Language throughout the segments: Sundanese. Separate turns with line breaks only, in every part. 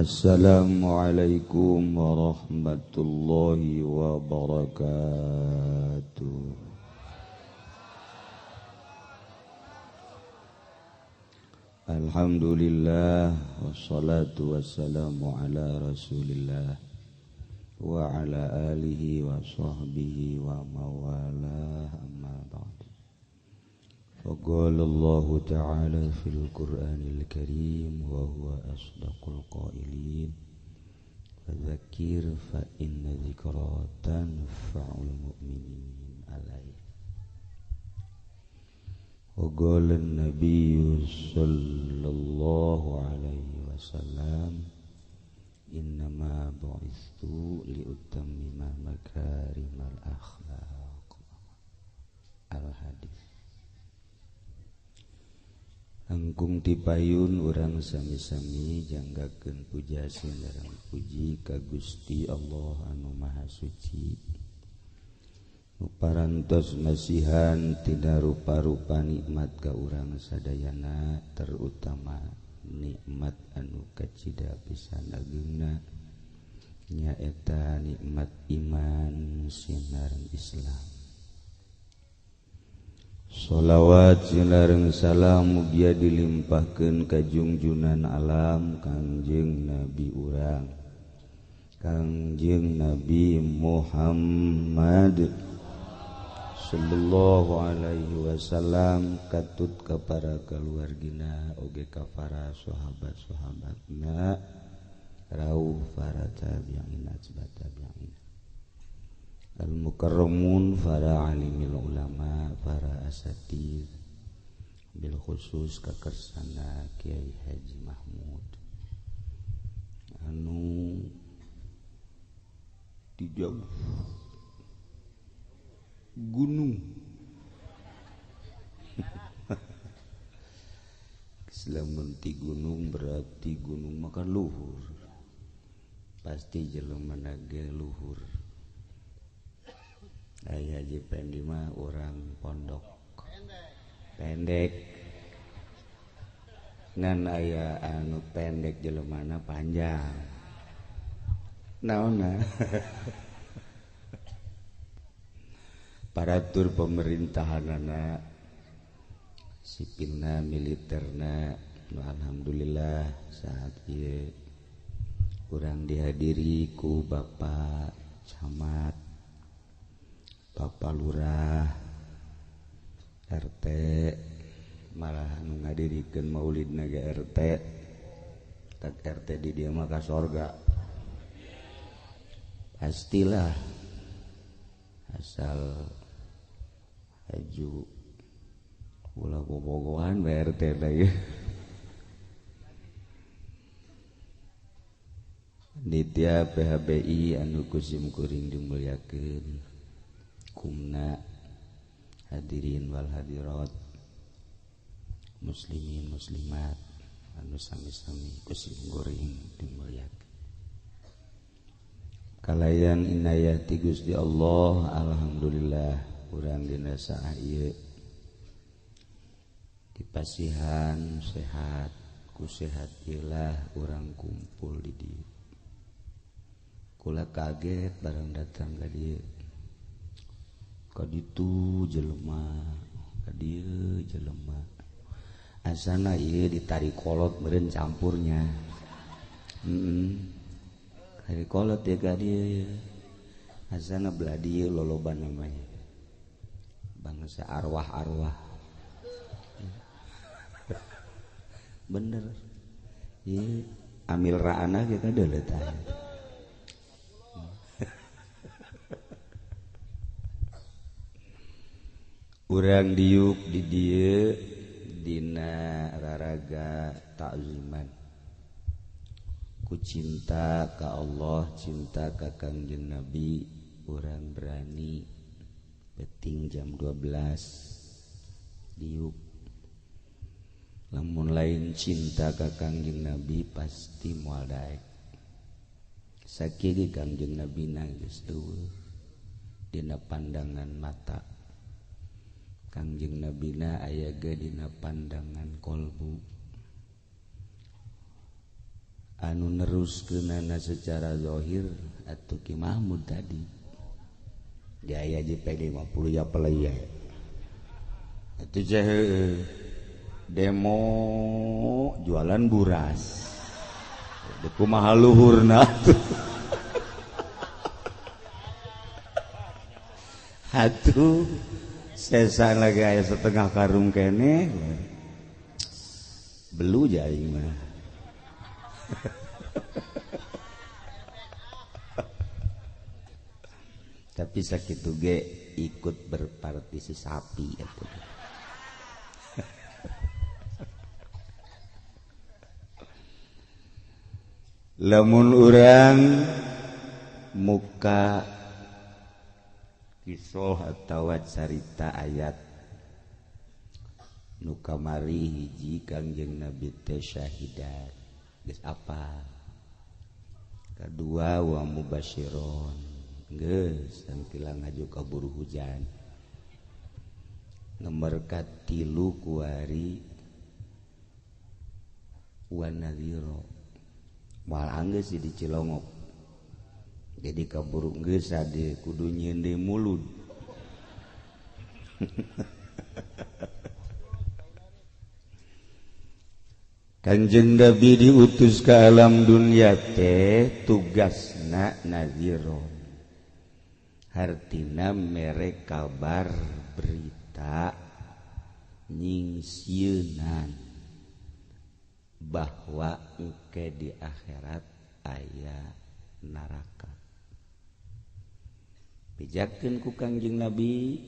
Assalamualaikum warahmatullahi wabarakatuh. Alhamdulillah wassalatu wassalamu ala Rasulillah wa ala alihi wa sahbihi wa mawalah, amma ba'd. Faqala Allah ta'ala fil Qur'anil Karim wa huwa asdaqul qailin. Fadzakir fa inna dzikra tanfa'ul mu'minin. Alaih. Wa qala an-nabiy sallallahu alaihi wasallam, innama bu'istu liutammima makarimal akhlaq. Al-Hadits. Langkung tipayun urang sami-sami janggakeun pujasan darang puji ka Gusti Allah anu Maha Suci, nu parantos nasihan tina rupa-rupa nikmat ka urang sadayana, terutama nikmat anu kacida pisan ageungna nyaeta nikmat iman sinar Islam. Sholawat sinareng salam mugia dilimpahkeun ka junjunan alam Kangjeng Nabi urang, Kangjeng Nabi Muhammad sallallahu alaihi wasallam, katut ka para kaluargina oge ka para sahabat-sahabatna, rauh para tabi'in atba' tabi'in, al-mukarramun, para alimil ulama, para asatidz, bil khusus kakersana Kiai Haji Mahmud anu di jauh gunung Islamun ti gunung berarti gunung maka luhur, pasti jelema nage luhur. Aya Haji Pendi mah orang pondok pendek, ngan aya anu pendek jelemana panjang. Naonna paratur pemerintahanana, sipilna, militerna, alhamdulillah saat ieu urang dihadiri ku Bapak Camat, Bapak Lurah, RT, malah anu ngadirikeun maulid naga RT, tak RT di dia mah ka sorga. Pastilah asal aju ulah bobogohan RT da ieu. Ditya PHBI anu kusim kuring dimulyakeun, kumna hadirin wal hadirat, muslimin muslimat anu sami-sami kusim kuring dimulyakeun. Kalayan inayah ti Gusti Allah, alhamdulillah urang dina saah ieu dipasihan sehat, ku sehat ilah urang kumpul di dieu. Kula kaget barang datang ka dieu, ka ditu jelema, ka dieu jelema, asana ieu ditarik kolot meureun campurnya. Tarik kolot ya ka dieu, asana belah dieu loloban namanya bangsa arwah-arwah. Bener ieu amil ra'ana ge kadeuleu tah. Urang diuk di dieu dina raraga ta'ziman ku cinta ka Allah, cinta ka Kangjeng Nabi, urang berani beting jam 12 diuk. Lamun lain cinta ka Kangjeng Nabi pasti moal daek. Sakieu Kangjeng Nabi geus eueuh dina pandangan mata. Kangjeng Nabina aya ge dina pandangan kolbu. anu neruskeunana secara zahir atuh Ki Mahmud tadi di aya JPD 50 ya pelaya itu demo jualan buras di kumaha luhurna atuh sesan lagi aya setengah karung kene belu jaing mah tapi sakitu ge ikut berpartisipasi atuh lamun urang muka kisah atau carita ayat nu kamari hiji Kangjeng Nabi teh syahidat geus apa kadua wa mubasyiron geus sampila ngaju kaburu hujan nomor katilu kuari wa nadhiro moal anggeus di Cilongok jadi kaburu geus ade kudu nyende mulud Kanjeng Nabi diutus ke alam dunia teh tugasna nadhiron hartina mere kabar berita nyingsieunan bahwa engke di akhirat aya neraka bejakeun ku Kangjeng Nabi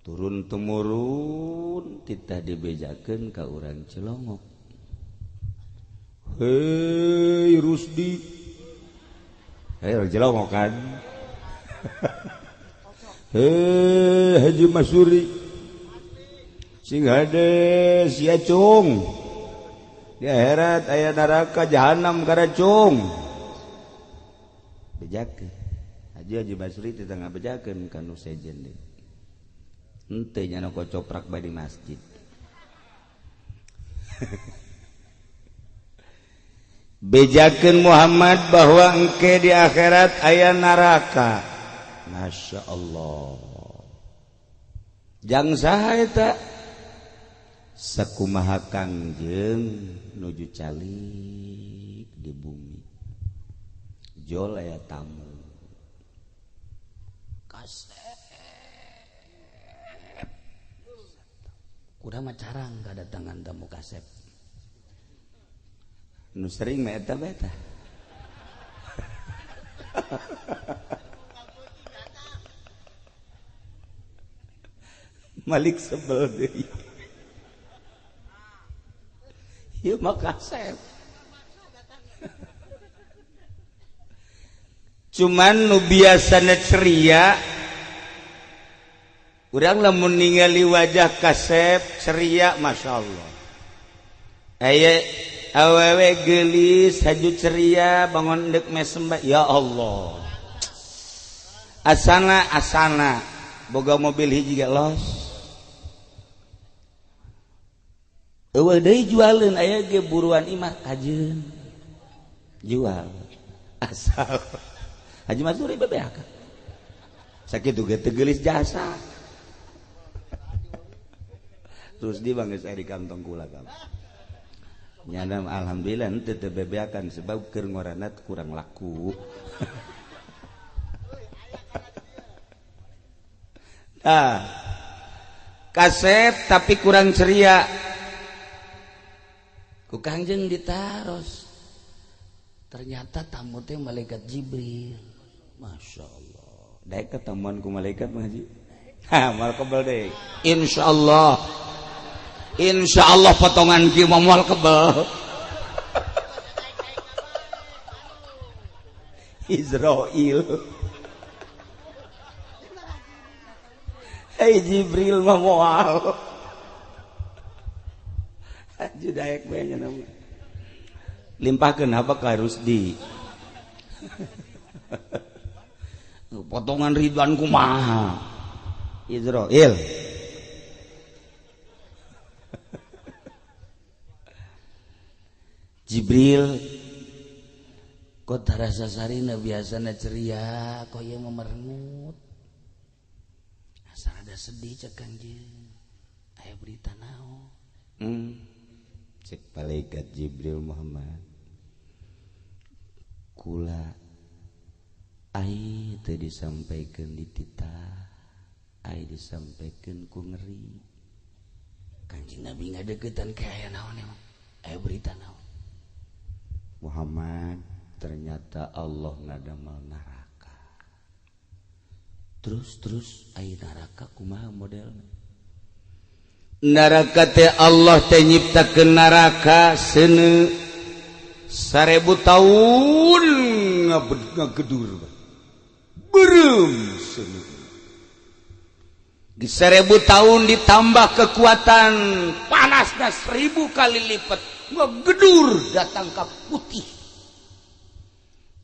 turun temurun titah dibejakeun ka urang Cilongok. Hei Rusdi, hei urang Cilongok kan. Hei Haji Masuri, sing hade si Acung di akhirat aya neraka jahanam kana Cung. Bejakeun Haji Masuri titah ngabejakeun ka nu sejen deui. Ente nyana kocoprak badi masjid. Bejakeun Muhammad bahwa engke di akhirat aya neraka. Masya Allah. Jang saha eta? Sakumaha Kangjeng nuju calik di bumi. Jol aya tamu. Kuda mah carang kadatangan tamu kasep. Nu sering mah eta beta. Malik sebel deui. Ieu mah kasep. Cuman nu biasana ceria urang lamun ningali wajah kasep ceria Masya Allah aya awewe geulis haju ceria bangun deuk mesembah ya Allah asana boga mobil hiji ge los eueuh deui jualeun aya ge buruan imah ajeun jual asal Haji Masuri bebeaka sakitu ge teu geulis jasa terus di bang saya di kantong kula kamu nyana alhamdulillah ente teu bebeakan sebab keur ngorana kurang laku nah kasep tapi kurang ceria ku Kangjeng ditaros ternyata tamu teh malaikat Jibril Masya Allah daek ketemuan ku malaikat mah Haji ha mal kebal deui Insyaallah potongan kieu mah moal kebal. Israil. Hei Jibril mah moal. Haji daek bae nya nama. Limpahkeun apa ka Rusdi. Potongan Ridwan kumaha? Israil. Jibril kota rasa sarina biasana ceria koye memerengut asal ada sedih cek Kangjeng aya berita naon cek malaikat Jibril Muhammad kula ai teu disampaikeun di titah ai disampaikeun ku ngeri Kanjeng Nabi ngadeukeutan ke aya naon emang aya berita naon Muhammad ternyata Allah ngadamal neraka terus aya neraka kumaha modelna neraka teh Allah teh nyiptakeun neraka seuneu 1000 tahun ngagedur beureum seuneu di 1000 tahun ditambah kekuatan panasnya 1000 kali lipat ngegedur datang ke putih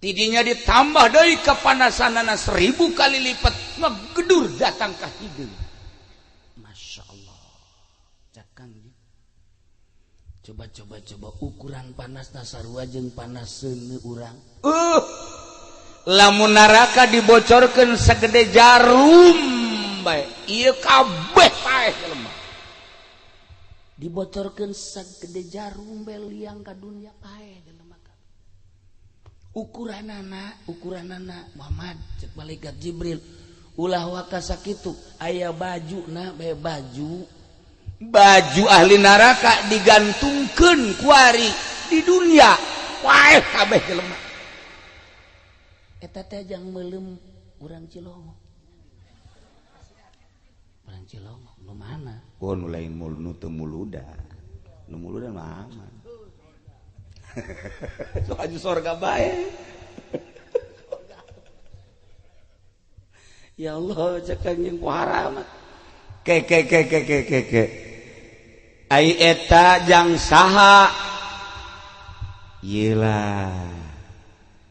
tidinya ditambah dari kepanasanana 1000 kali lipat ngegedur datang ke hideung Masya Allah cakang coba ukuran panasna sarua jeung panas seuneu urang lamun neraka dibocorkeun sagede jarum bae ieu kabeh paeh jelema dibocorkeun sagede jarum bae liang ka dunya paeh jelema ukuranana Muhammad cek malaikat Jibril ulah waka sakitu aya bajuna bae baju ahli neraka digantungkeun ku ari di dunia paeh kabeh jelema eta teh jang meulem urang Cilongo nu mana? Oh nu lain nu teu muluda. Nu muluda mah aman. Sok aju sorga bae. Ya Allah cekang jeung haram. Ke. Ai eta jang saha? Yelah.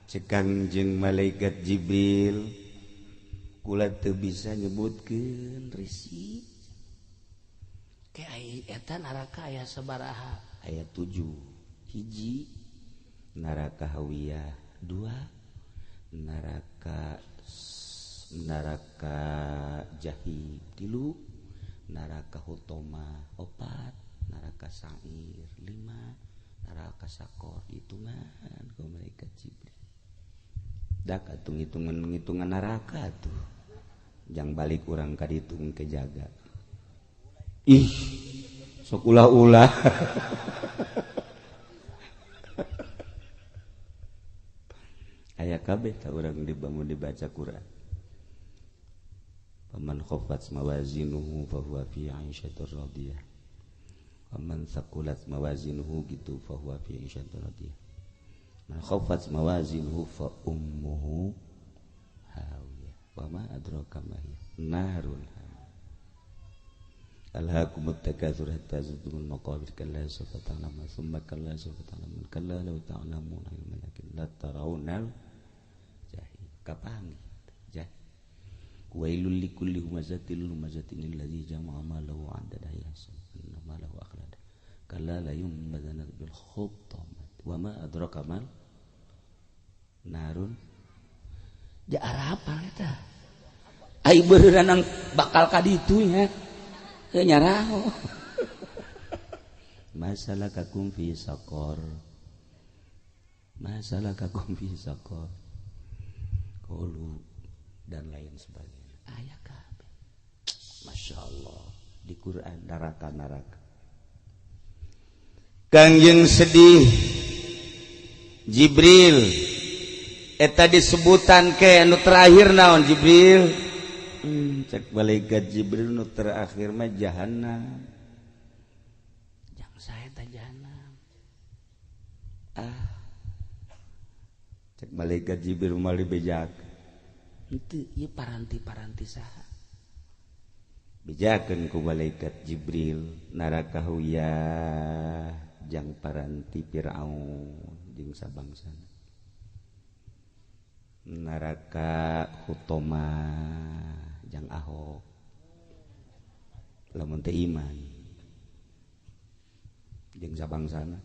Cekang jeung malaikat Jibril kula teu bisa nyebutkeun risi ke ai eta neraka aya sabaraha aya 7 hiji neraka hawiyah 2 neraka jahim 3 neraka hutoma 4 neraka sa'ir 5 neraka sakor hitungan ku malaikat Jibril dak atuh ngitungan neraka tuh jang balik urang ka ditu ke jaga ih sok ulah-ulah aya kabeh ta urang dibangun dibaca Quran paman khaffat mawazinuhu fa huwa fi 'aisyatir radiyah paman thaqulat mawazinuhu gitu fa huwa fi 'aisyatir radiyah man khaffat mawazinuhu fa ummuhu hawiyah wa ma adraka ma hiya narun alhaakumut takatsur hatta zurtumul maqabir kalla sawfa ta'lamun thumma kalla sawfa ta'lamun kalla law ta'lamun ilmal yaqin la tarawnal jahim kapangi jahim wailul likulli humazatil lumazatin alladzi jama'a malahu 'addada yahsab anna malahu akhlada kalla la yumbazana bil khutamah wa ma adraka mal narun ja arapal eta ai beureunan bakal ka ditu nya teu nyaraho masalakakum fi saqar qalu dan lain sebagainya aya kabeh masyaallah di Quran neraka Kangjeng sedih Jibril eta disebutan ke anu terakhir naon Jibril cek malaikat Jibril nu terakhir mah jahannam jang sae ta jahannam cek malaikat Jibril mali bejak henteu ieu paranti saha bejakeun ku malaikat Jibril neraka huyah jang paranti Firaun jeung sabangsana neraka hutoma jang Ahok lamun teu iman jeung sabangsana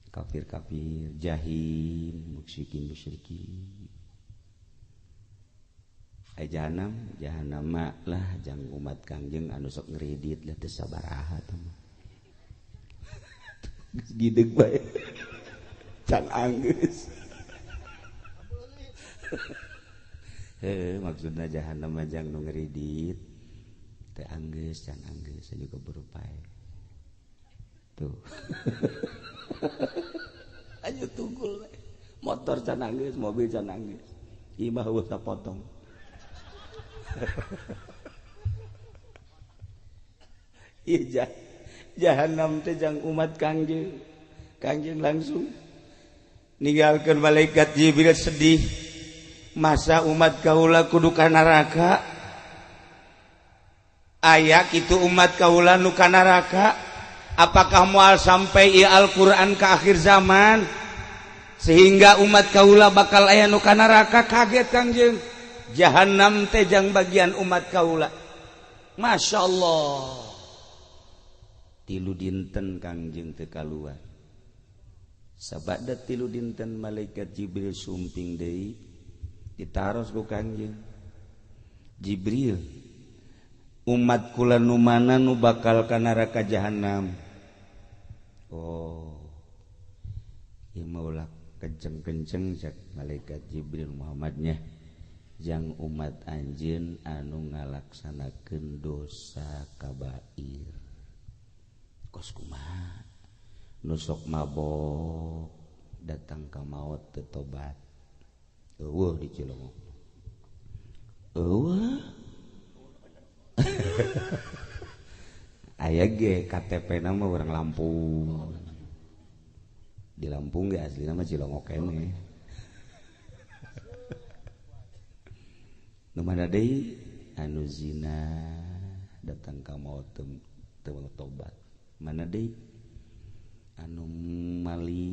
kafir-kafir, jahim, musyrikin. Jahanam lah jang umat Kangjeng anu sok ngredit lah teu sabaraha teh mah. Gideg bae. Can anggeus. Maksudna jahanam mah jang nu ngredit. Teu anggeus, can anggeus juga berupae. Tuh. Ayo tunggul we. Motor can anggeus, mobil can anggeus. Ieu mah eueuh sapotong. Iya jahanam teh jang umat Kangjeng langsung ninggalkeun malaikat Jibril sedih masa umat kaula kudu ka neraka aya kitu umat kaula nu ka neraka apakah moal sampai ieu Al-Qur'an ke akhir zaman sehingga umat kaula bakal aya nu ka neraka kaget Kangjeng jahanam teh jang bagian umat kaula. Masya Allah. Tilu dinten Kangjeng teu kaluar. Sabada tilu dinten malaikat Jibril sumping deui ditaros ku Kangjeng. Jibril, umat kula nu mana nu bakal ka neraka jahanam. Oh. Ieu mah ulah kenceng-kenceng cak malaikat Jibril Muhammadnya. Jang umat anjeun anu ngalaksanakeun dosa kabair. Kos kumaha? Nu sok mabok datang ka maot teu tobat. Eueuh di Cilongok. Eueuh. Aya ge KTP-na mah urang Lampung. Di Lampung ge aslina mah Cilongok keneh. Nu mana deui anu zina datang ka maot teu tobat. Mana deui anu mali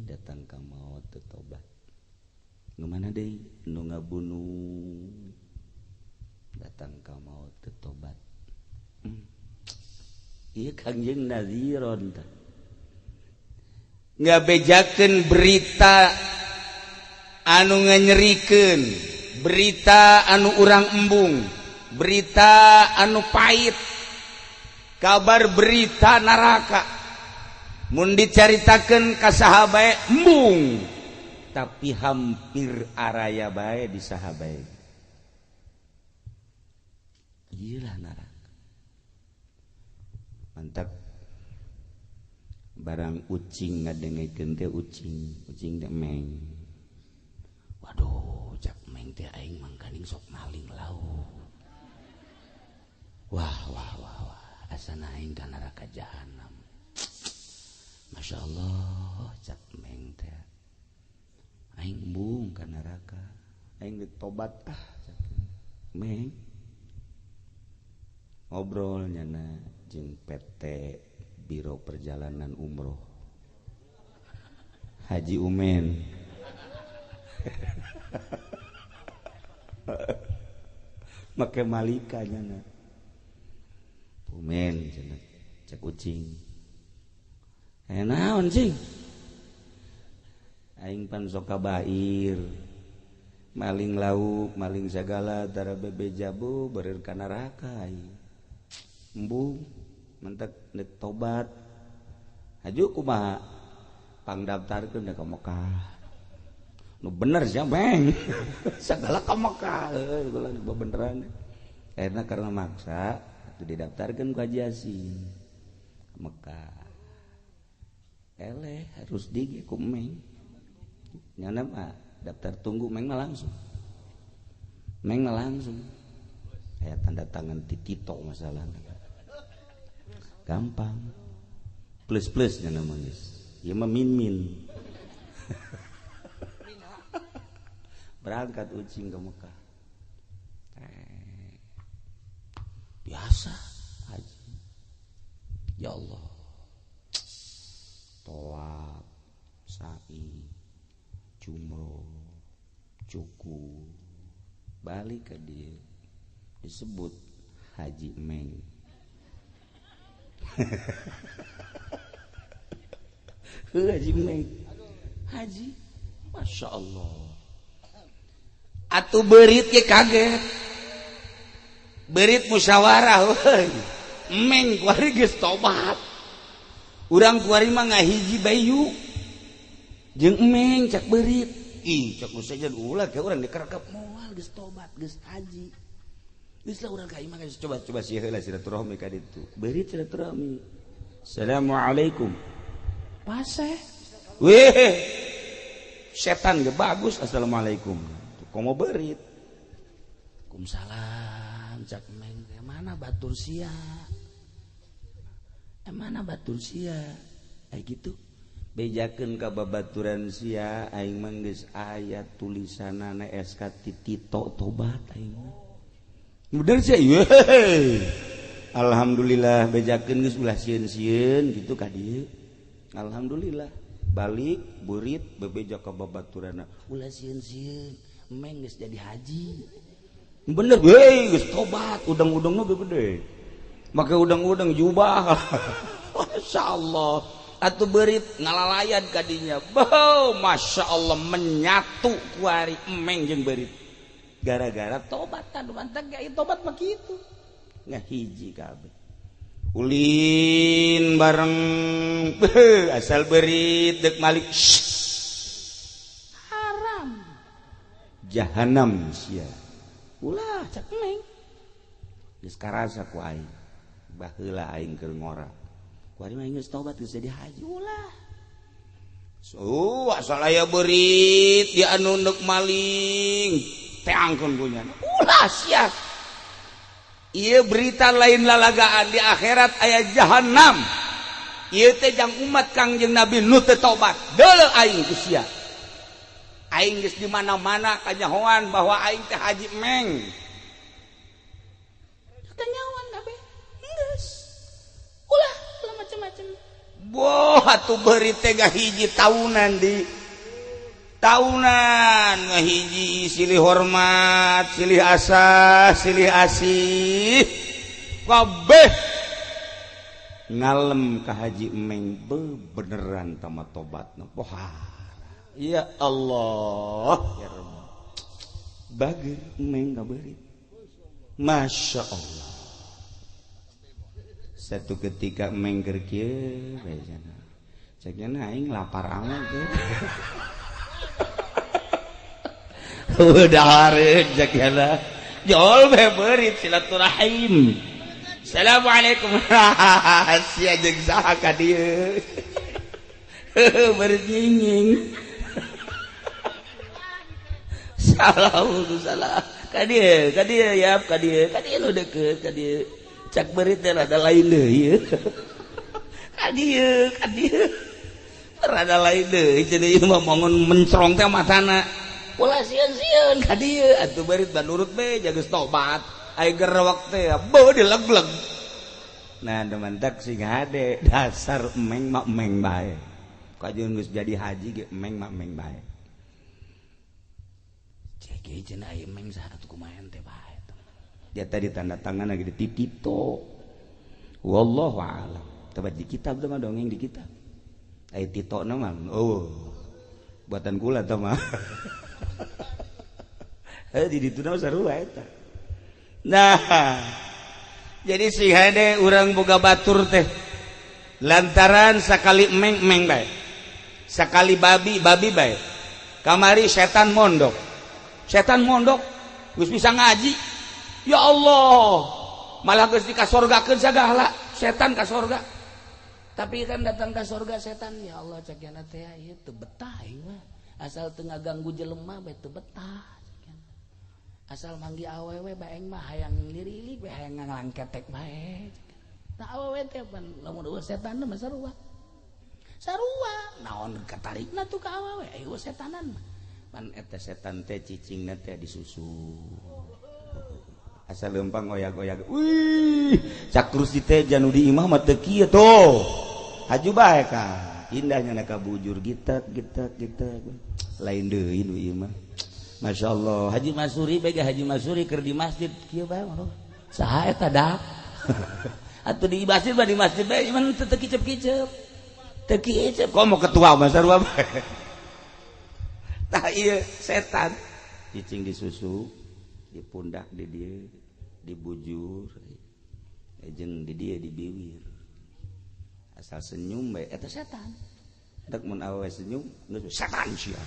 datang ka maot teu tobat. Nu mana deui nu ngabunuh datang ka maot teu tobat. Ieu Kangjeng naziron tah. Ngabejakeun berita anu nganyerikeun berita anu urang embung, berita anu pahit, kabar berita neraka. Mun dicaritakeun ka saha bae embung, tapi hampir araya bae di saha bae. Ieulah neraka. Mantap. Barang ucing ngadengkeun teh ucing teh meng. Waduh, cak meng teh aing mangkaning sok maling lau. Wah, asana aing ka neraka jahanam. Masya Allah, cak meng teh. Aing embung ka neraka. Aing ditobat cak meng. Ngobrol nyana jeung PT Biro Perjalanan Umroh Haji Umen. Make malika nyana. Umen cenah cek ucing. Naon cing? Aing pan sok kabair. Maling lauk, maling sagala tara bebe jabu beureun ka neraka aing. Embung mentek nek tobat. Haju kumaha? Pangdaftarkeun da ka Mekah. Nu bener sia meng. Sagala ka Mekah kula beneran. Akhirna karena maksa didaftarkeun ku Haji Yasin ka Mekah. Eleh harus dige ku meng. Nyana mah daftar tunggu meng mah langsung. Meng mah langsung. Aya tanda tangan Tito masalahna. Gampang. Plus nyana mah geus. Ieu mah min. Berangkat ucing ke Mekah. Biasa haji. Ya Allah. Tawaf, sa'i, jumroh, cukup. Balik ke dia. Disebut Haji Meng. Haji Meng haji Masya Allah atuh berit ke kaget berit musyawarah Meng kuari geus tobat urang kuari mah ngahiji bayu jeung Meng cak berit ih cak nu saja ulah ke urang dikerekep moal geus tobat geus haji geus lah urang ka imah coba sieun heula silaturahmi ka ditu berit silaturahmi assalamualaikum paseh weh setan ge bagus assalamualaikum komo berit Waalaikumsalam cak Meng mana batur sia mana batur sia ay gitu bejakeun ka babaturan sia aing mah geus aya tulisanana SK Tito tobat aing mah mudah sia alhamdulillah bejakeun geus ulah sieun-sieun gitu ka dieu alhamdulillah balik burit bebeja ka babaturanna ulah sieun-sieun Meng geus jadi haji bener geus tobat udang-udangna gede make udang-udang jubah Masya Allah atuh berit ngalalayan kadinya boh Masya Allah menyatu kuari Meng jeung berit gara-gara tobat kan mantap gak tobat mah kitu ngahiji kabeh ulin bareng asal berit dek malik haram jahanam sia ulah cak Meng geus karasa ku aing baheula aing keur ngora kuari mah geus tobat geus jadi haji ulah asal aya berit di anu neuk maling teangkeun kunyana ulah sia ieu berita lain lalagaan di akhirat aya jahanam ieu teh jang umat Kangjeng Nabi nu teu tobat deuleu aing ku sia aing geus di mana-mana kanyahoan bahwa aing teh haji Meng kanyahoan kabeh geus ulah macam-macam boh atuh beuri teh hiji taunan di taunan ngahiji silih hormat silih asah silih asih kabeh ngalem ka haji Meng beneran tama tobatna poha ya Allah ya Rabb bageur Meng kabeurit Masya Allah satu ketika Meng keur kieu cekna aing lapar amat teh udah hareun cekna jol bae beurit silaturahim assalamualaikum sia jeung saha ka dieu beurit nying salah ka dieu ya ka dieu nu deukeut ka dieu cak berit teh rada lain deui ka dieu rada lain deui jadi ieu mah mongon mencrong teh matana ulah sieun-sieun ka dieu atuh berit banurut be jageus tobat aya gerewak teh beuh dilegleg nah demantak sing hade dasar Meng mak Meng bae kajeun geus jadi haji ge Meng mak Meng bae cek ieu cenah aya Meng saha atuh kumaha teh bae dia tadi tanda tangan lagi di Tito wallahu a'lam tapi di kitab mah dongeng di kitab ai Tito nama buatan kula teh mah di ditu na sarua eta nah jadi si hade urang boga batur teh lantaran sakali Meng bae sakali babi bae kamari setan mondok geus bisa ngaji ya Allah malah geus dikasorgakeun sagala setan ka sorga tapi kan datang ka sorga setan ya Allah cakna teh ieu teu betah ieu mah asal teu ngaganggu jelema bae teu betah asal manggi awewe bae mah hayang lirilik bae hayang ngalangketek bae nah awewe teh pan lamun eueuh setan mah sarua naon katarikna tuh ka awewe eueuh setanan mah pan eta setan teh cicingna teh disusu asal lempang oyak-oyak wih cakrusi teh janu di imah mah teu kieu tuh haju bae ka indahnya na kabujur gitak lain deui nu ieu mah Masya Allah Haji Masuri bega Haji Masuri keur di masjid kieu bae mah saha eta dak atuh di masjid bae di masjid bae cuman teu kicep-kicep teu kieu kok mau ketua mah sarua tah ieu setan cicing disusu di pundak di dieu dibujur jeung di dieu dibiwir asal senyum bae eta setan dak mun awewe senyum geus setan sia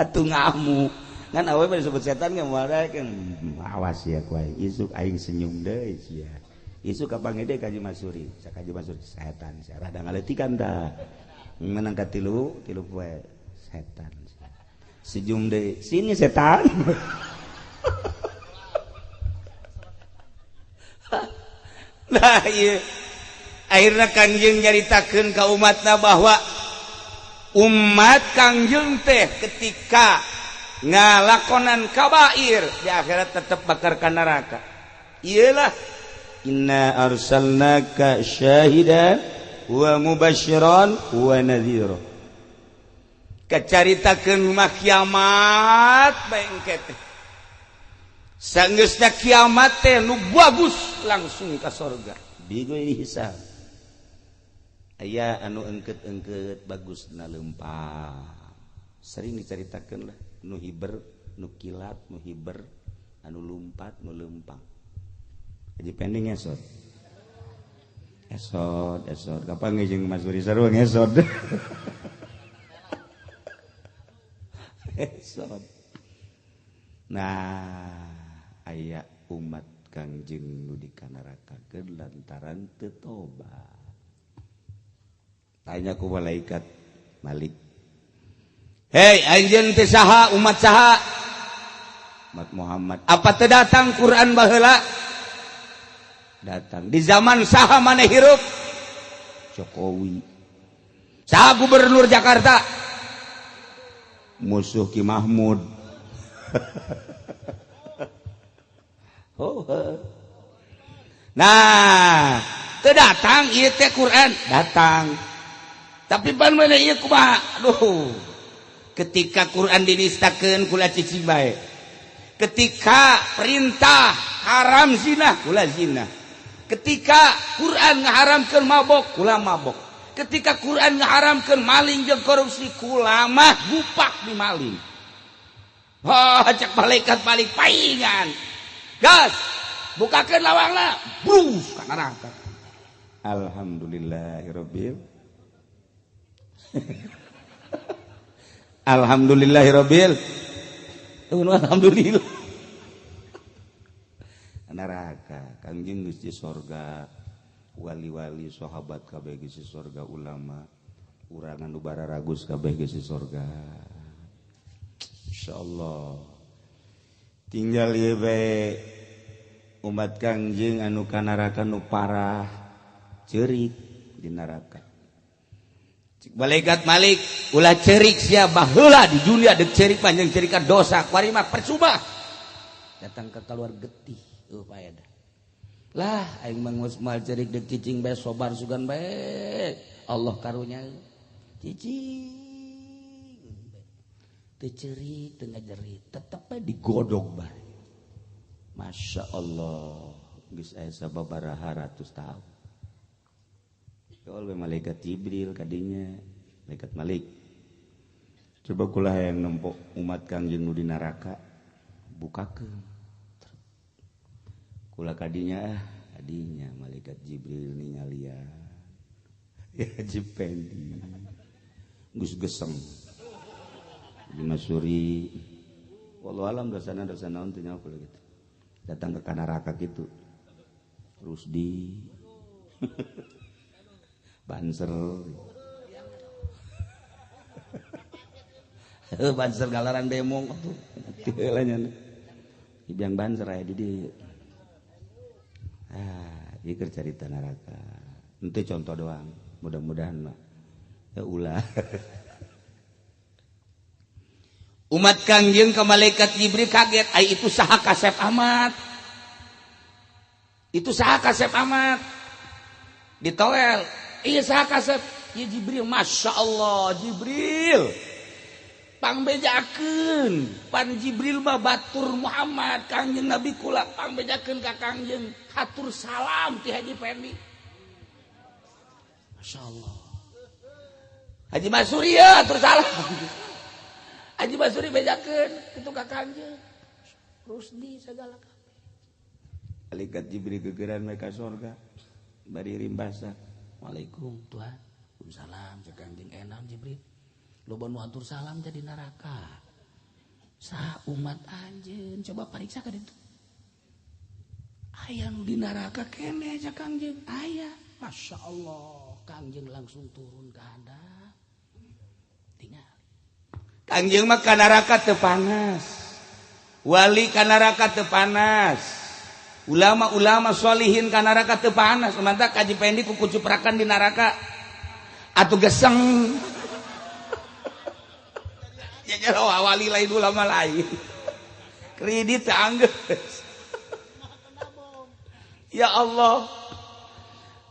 atuh ngamuk ngan awewe disebut setan ge moal kan awas ya kuy isuk aing senyum deui sia isuk kapangede ka Haji Masuri sak Haji Masuri setan sia rada ngaletikan da menang ka tilu poe setan senyum deui sini setan nah iya akhirnya Kangjeng nyaritakeun ka umatna bahwa umat Kangjeng teh ketika ngalakonan kabair di akhirat tetap bakar ka neraka iyalah inna arsalnaka syahidan wa mubasyiran wa nadhira kacaritakeun mah kiamat bae engke teh sanggeusna kiamat teh nu bagus langsung ka surga bigoi hisab aya anu engkeut-engkeut bagusna leumpang sering dicaritakeun lah nu hiber nu kilat nu hiber anu lumpat nu leumpang jadi pending esot kapan jeung Mas Suri sarua ngesot esot nah aya umat Kangjeng nu dikanarakakeun lantaran teu tobat tanya ku malaikat Malik hei anjeun teh saha umat saha umat Muhammad apa teu datang Quran baheula datang di zaman saha maneh hirup Jokowi saha gubernur Jakarta musuh Ki Mahmud nah teu datang ieu teh Quran datang tapi pan mana ieu kumaha aduh ketika Quran dinistakeun kula cicing bae ketika perintah haram zina kula zina ketika Quran ngaharamkeun mabok kula mabok ketika Quran ngaharamkeun maling jeung korupsi kula mah bupak di maling cek malaikat balik paingan gas bukakeun lawangna brus ka neraka alhamdulillahirabbil alhamdulillahirabbil alhamdulillah neraka Kangjeng geus di sorga wali-wali sahabat kabeh geus di sorga ulama urang anu bararagus kabeh geus di sorga insyaallah tinggal ieu bae umat Kangjeng anu ka neraka nu parah ceurik di neraka malaikat Malik ulah cerik sia baheula di dunia deuk cerik panjang cerikan dosa kuari mah percuma datang ke keluar getih paedah lah aing mangos mal cerik deuk cicing bae sobar sugan bae Allah karunya cicing teu cerik teu ngajerit tetep bae digodog bae Masya Allah geus aya sababaraha ratus tahun oleh malaikat Jibril kadinya malaikat Malik coba kula yang nempok umat Kangjeng nu di neraka bukakeun kula kadinya malaikat Jibril ningalian ya jipendi geus geseng di Masuri wallahu alam dosana naon teh nyawa kula gitu datang ke neraka gitu Rusdi Banser Banser galaran demo heulanya Ibang Banser aya di dieu ieu keur carita neraka henteu contoh doang mudah-mudahan mah ulah umat Kangjeng ka malaikat Jibril kaget ai itu saha Kasep Ahmad ditoel iya saha Kasep ieu Jibril Masya Allah Jibril pangbejakeun pan Jibril mah batur Muhammad Kangjeng Nabi kula pangbejakeun ka Kangjeng hatur salam ti Haji Pendi. Masyaallah. Haji Masuri ya hatur salam. Haji Masuri bejakeun kitu ka Kangjeng. Rusdi sagala kabeh. Alikat Jibril gegeran mereka surga. Bari rimbasa. Waalaikum Tuhan. Waalaikumsalam cek Kangjeng enaon Jibril. Loba nu atur salam jadi neraka. Sa umat anjeun coba pariksa ka ditu. Aya nu di neraka keneh cek Kangjeng. Aya. Masya Allah. Kangjeng langsung turun ke handap. Tinggal. Kangjeng mah ka neraka teu panas. Wali ka neraka teu panas. Ulama-ulama sholihin ka neraka teu panas. Mantap Haji Pendi ku kucuprakan di neraka. Atuh geseng. Ya jero wali lain ulama lain. Kredit anggeus. Ya Allah.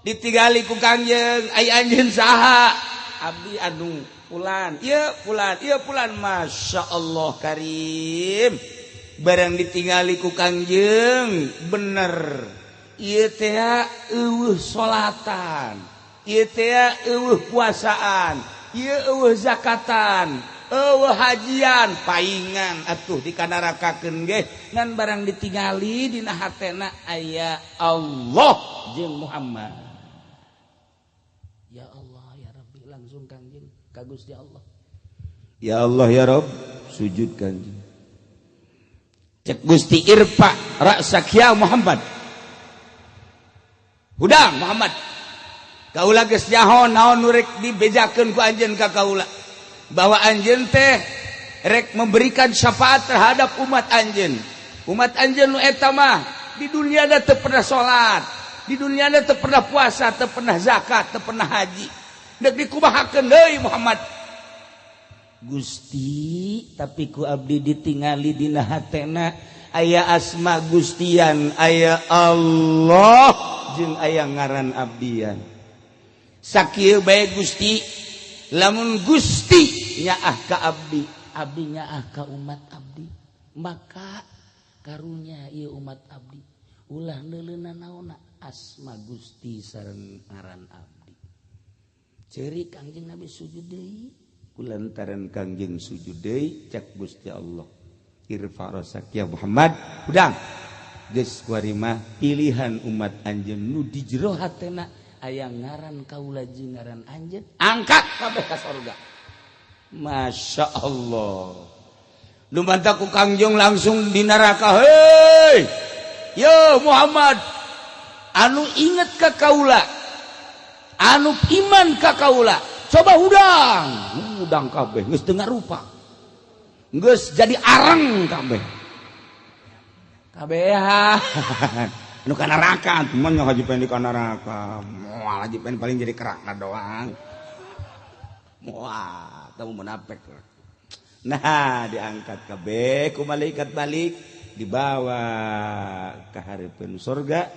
Ditinggali ku Kangjeng, ai anjeun saha? Abdi anu fulan. Ieu fulan, ieu fulan. Masya Allah karim. Barang ditinggali ku Kangjeng, bener. Ieu teh eueuh salatan. Ieu teh eueuh puasaan. Ieu eueuh zakatan. Hajian paingan atuh dikanarakakeun ge ngan barang ditingali dina hatena aya Allah jeung Muhammad. Ya Allah ya Rabbi langsung Kangjeng ka Gusti Allah. Ya Allah ya Rabb sujud Kangjeng. Cek Gusti Irfa ra'sak ya Muhammad. Hudang Muhammad. Kaula geus nyaho naon nu rek dibejakeun ku anjeun ka kaula. Bahwa anjeun teh rek memberikan syafaat terhadap umat anjeun. Umat anjeun nu eta mah di dunia da teu pernah salat, di dunia da teu pernah puasa, teu pernah zakat, teu pernah haji. Deuk dikumahakeun deui Muhammad. Gusti, tapi ku abdi ditingali dina hatena aya asma Gustian, aya Allah jeung aya ngaran abdian. Sakieu bae Gusti. Lamun Gusti nyaah ka abdi, abdi nyaah ka umat abdi, maka karunya ieu umat abdi ulah leuleunan naonna asma Gusti sareng ngaran abdi. Ceuri Kangjeng Nabi sujud deui, kulantaran Kangjeng sujud deui cak Gusti Allah. Irfa rasak ya Muhammad, udang geus kuari mah pilihan umat anjeun nu di jero hatena aya ngaran kaula jeung ngaran anjeun angkat kabeh ka surga. Masya Allah. Lumantah ku Kangjeng langsung di neraka. Hei yo Muhammad anu inget ka kaula, anu iman ka kaula, coba udang kabeh geus teu ngarupa, geus jadi areng kabeh kabehan anu ka neraka teman Haji Pendi ka neraka. Moal Haji Pendi paling jadi kerakna doang. Wah, tamu munafik. Nah, diangkat kabeh ku malaikat balik dibawa ka hareupeun surga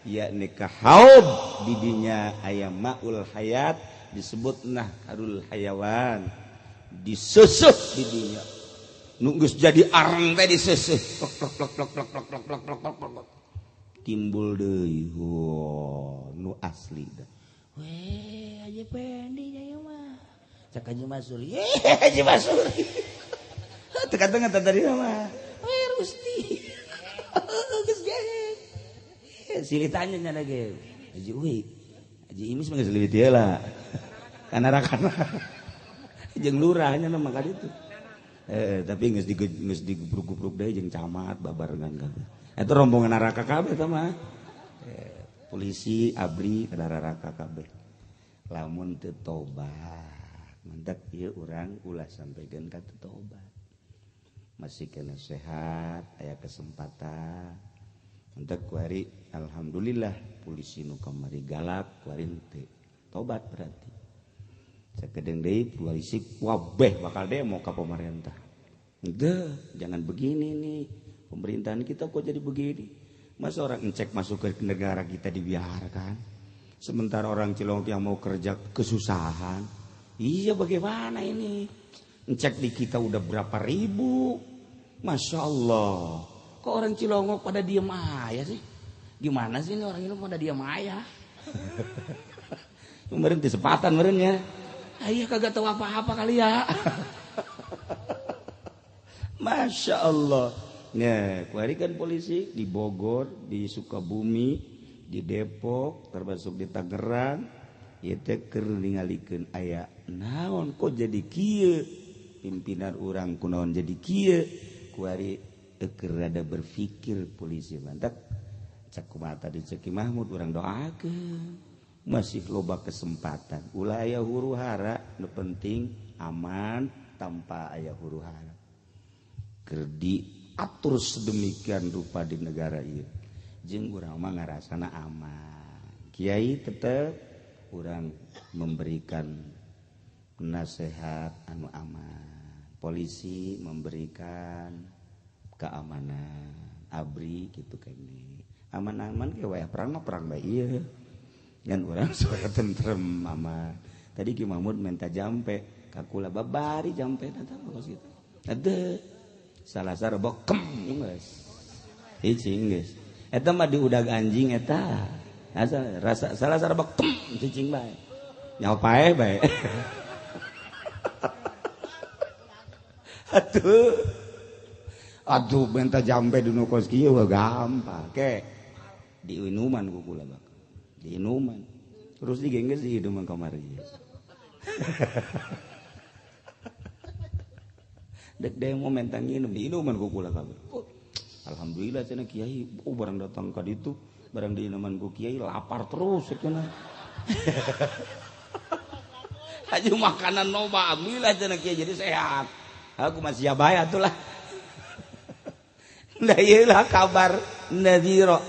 yakni ka haud di dinya aya maul hayat disebutna harul hayawan. Diseusuh di dinya. Nu geus jadi areng teh diseusuh. Timbul deui nu asli dah. Weh Haji Pendi nya mah. Cak Haji Masuri. Haji Masuri. Teka-teka tadi mah. Weh Rusti. Geus geng. Silitanya nya lagi. Haji Uwi. Haji Imis mah geus leuwih heula. Kana rakana. Jeung lurahnya mah ka ditu. Tapi geus digubruk-gubruk deui jeung camat babarengan kabeh. Itu rombongan neraka kabeh tah mah. Polisi abri ka neraka kabeh. Lamun teu tobat, mantap ieu urang ulah sampaikeun ka teu tobat. Masih kena sehat, aya kesempatan. Mantap kuari alhamdulillah polisi nu kamari galak kuari teu tobat berarti. Sakedeung deui polisi wabeh bakal demo ka pemerintah. Jangan begini nih. Pemerintahan kita kok jadi begini? Masa orang ngecek masuk ke negara kita dibiarkan? Sementara orang Cilongok yang mau kerja kesusahan. Iya bagaimana ini? Cek di kita udah berapa ribu. Masya Allah. Kok orang Cilongok pada diem aja sih? Gimana sih ini orang ini pada diem aja? Kemarin di sepatan kemarin ya. Ayah kagak tahu apa-apa kali ya. Masya Allah. Nah, kemarin kan polisi di Bogor, di Sukabumi, di Depok, termasuk di Tangerang. Ya keur ningalikeun aya naon kok jadi kieu. Pimpinan orang kunaon jadi kieu. Kuari keur rada berpikir polisi mantak. Cak kumaha tadi Ceki Mahmud urang doakeun. Masih loba kesempatan. Ulah aya huru-hara, nu penting aman tanpa aya huru-hara. Keur diatur sedemikian rupa di negara ieu. Jeung urang mah ngarasana aman. Kiai tetep urang memberikan nasihat anu aman. Polisi memberikan keamanan, abri gitu kene. Aman-aman ke wayah perang mah perang bae ieu. Ngan urang supaya tentrem aman. Tadi Ki Mahmud minta jampe, kakula babari jampe datang kos kitu. Ade salah sarebok kem geus. Cicing geus. Eta mah diudag anjing eta. Asa rasa salah sarebok kem cicing bae. Nyawa pae bae. Aduh benta jampe dunu kos kieu gampang ke di inuman ku kula bak di inuman terus digengges di inuman kamari dek demo mentang nginum di inuman ku kula kabeh alhamdulillah cenah kiai barang datang ka ditu barang di inuman ku kiai lapar terus cenah aju makanan loba alhamdulillah cenah kiai jadi sehat. Aku masih abaya atulah. Nah iyalah kabar nadhira.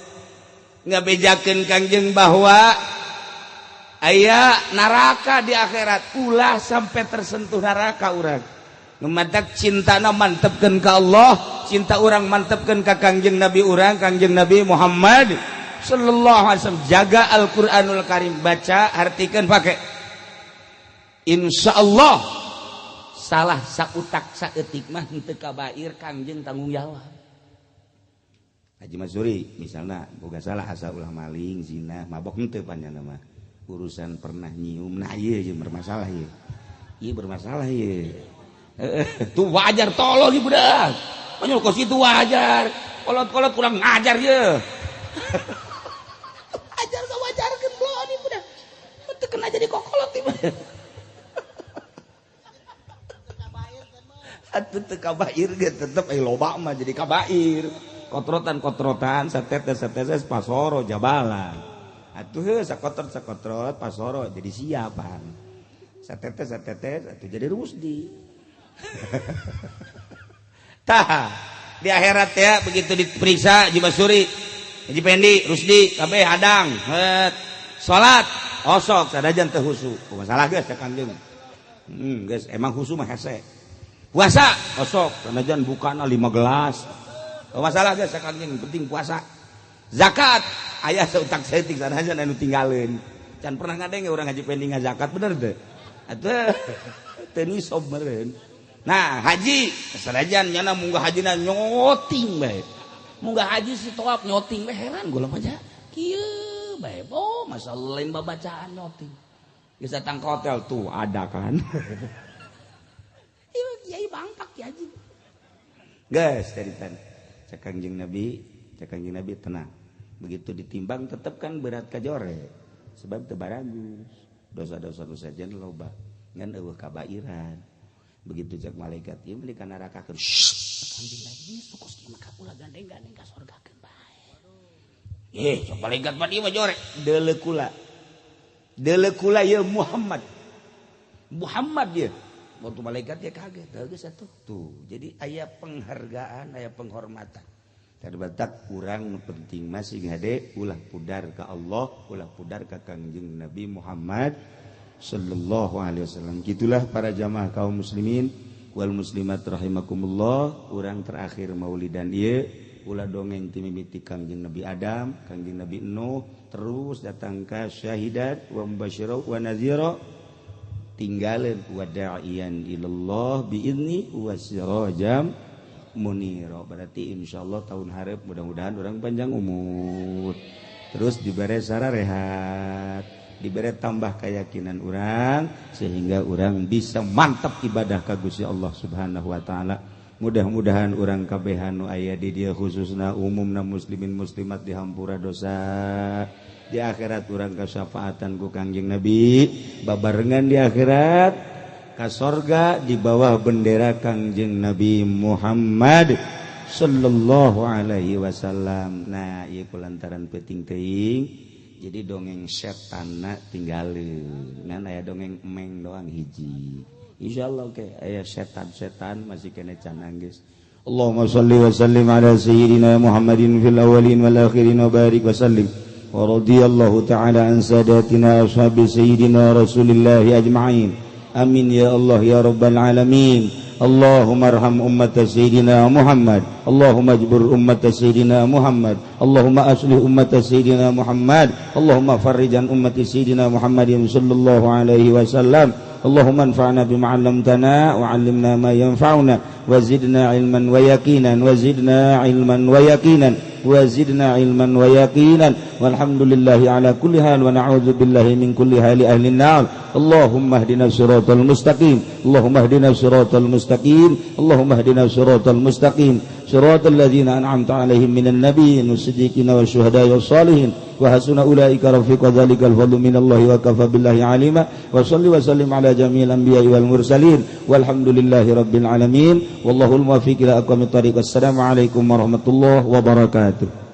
Ngabejakeun Kangjeng bahwa aya neraka di akhirat. Ulah sampai tersentuh neraka urang. Ngemadak cintana mantepkeun ka Allah, cinta urang mantepkeun ka Kangjeng Nabi urang, Kangjeng Nabi Muhammad sallallahu alaihi wasallam. Jaga Al-Qur'anul Karim, baca, artikeun pake. Insyaallah salah sautak saeutik mah henteu kabair Kangjeng tanggung jawab. Haji Masuri misalna boga salah asa ulah maling, zina, mabok henteu panjangna mah. Urusan pernah nyium nah ieu jeung bermasalah ieu. Ieu bermasalah ieu. Tuh wajar tolol ieu budak. Panjul kos itu wajar. Kolot-kolot kurang ngajar ieu. Ajar sawajarkeun bloon ieu budak. Teu kena jadi kokolot ieu. Atuh teu kabair ge tetep loba mah jadi kabair. Kotrotan-kotrotan satetes-satetes pasoro jabalan. Atuh heuh sakotrot pasoro jadi siapan. Satetes atuh jadi rusdi. Tah di akhirat ya begitu diperiksa Haji Basuri, Haji Pendi, Rusdi kabeh hadang. Salat osok sadajan teu husu. Masalah geus cek Kangjeng. Geus emang husu mah hese. Puasa osok sanajan bukana 5 gelas. Masalah geus Kangjeng penting puasa. Zakat aya sautak saeutik sanajan anu tinggalin. Can pernah ngadenge urang Haji Pendi ngazakat bener teu? Atuh teu nisab meureun. Nah, haji sanajan nyana munggah hajina nyoting bae. Munggah haji si toap nyoting bae heran gua aja. Kieu bae. Oh, masalah lain babacaan nyoting. Geus datang ke hotel tuh ada kan. Kiai bangpak ya haji. Guys, ceritan. Cek Kangjeng Nabi tenang. Begitu ditimbang tetap kan berat kajore. Sebab teu baragus. Dosa-dosa nu sajen loba. Ngan eueuh kabairan. Begitu cek malaikat ieu meuli ka neraka keur. Kangjeng Nabi ini sukos ieu mah ulah gandeng-gandeng ka surgakeun bae. Cek malaikat mah ieu mah jore. Deuleu kula ieu Muhammad ieu. Waktu malaikat dia kaget, geus atuh. Tuh, jadi aya penghargaan, aya penghormatan. Terbatak kurang penting masih ngade ulah pudar ka Allah, ulah pudar ka Kangjeng Nabi Muhammad sallallahu alaihi wasallam. Gitulah para jamaah kaum muslimin wal muslimat rahimakumullah, urang terakhir maulidan ieu ulah dongeng ti mimiti Kangjeng Nabi Adam, Kangjeng Nabi Nuh, terus datang ka syahidat wa mubasyirah wa nadhira. tinggalan wada'iyan ilallah bi'izni wasirajam munira. Berarti insyaallah tahun hareup mudah-mudahan orang panjang umur, terus dibere sararehat, diberi tambah keyakinan orang sehingga orang bisa mantap ibadah ka Gusti Allah Subhanahu wa taala. Mudah-mudahan orang kabeh anu aya di dieu khususna umumna muslimin muslimat dihampura dosa. Di akhirat orang kasyafaatan ku Kangjeng Nabi, babarengan di akhirat ka sorga di bawah bendera Kangjeng Nabi Muhammad sallallahu alaihi wasallam. Nah, ieu kulantaran penting teuing. Jadi dongeng setan tinggalin, ngan aya dongeng emeng doang hiji. Insyaallah ke aya setan-setan masih kena can nangis. Allahumma shalli wa sallim ala sayyidina Muhammadin fil awwalin wal akhirin wa barik wa sallim. Wa radiyallahu ta'ala an sadatina ashabi sayyidina Rasulillah ajma'in. Amin ya Allah ya rabbal alamin. Allahumma arham ummat sayyidina Muhammad, Allahumma ajbur ummat sayyidina Muhammad, Allahumma aslih ummat sayyidina Muhammad, Allahumma farrijan ummat sayyidina Muhammadin sallallahu alaihi wasallam. Allahumma anfa'na bima 'allamtana wa 'allimna ma yanfa'una wa zidna ilman wa yaqinan wa zidna ilman wa yaqinan wa zidna ilman wa yaqinan walhamdulillahi ala kulli hal wa na'udzu billahi min kulli hali ahli an-nar. Allahumma hdina siratal mustaqim, Allahumma hdina siratal mustaqim, Allahumma hdina siratal mustaqim, siratal ladzina an'amta 'alaihim minan nabiyyin was-siddiqin wasyuhada'i was-shalihin wa hasuna ulaika rafiqa. Dzalikal fadlu minallahi wa kafa billahi 'alima. Wa shalli wa sallim ala jami'il anbiya'i wal mursalin walhamdulillahi rabbil alamin. Wallahul muwaffiq ila aqwamit thariq. Assalamu alaikum warahmatullahi wabarakatuh.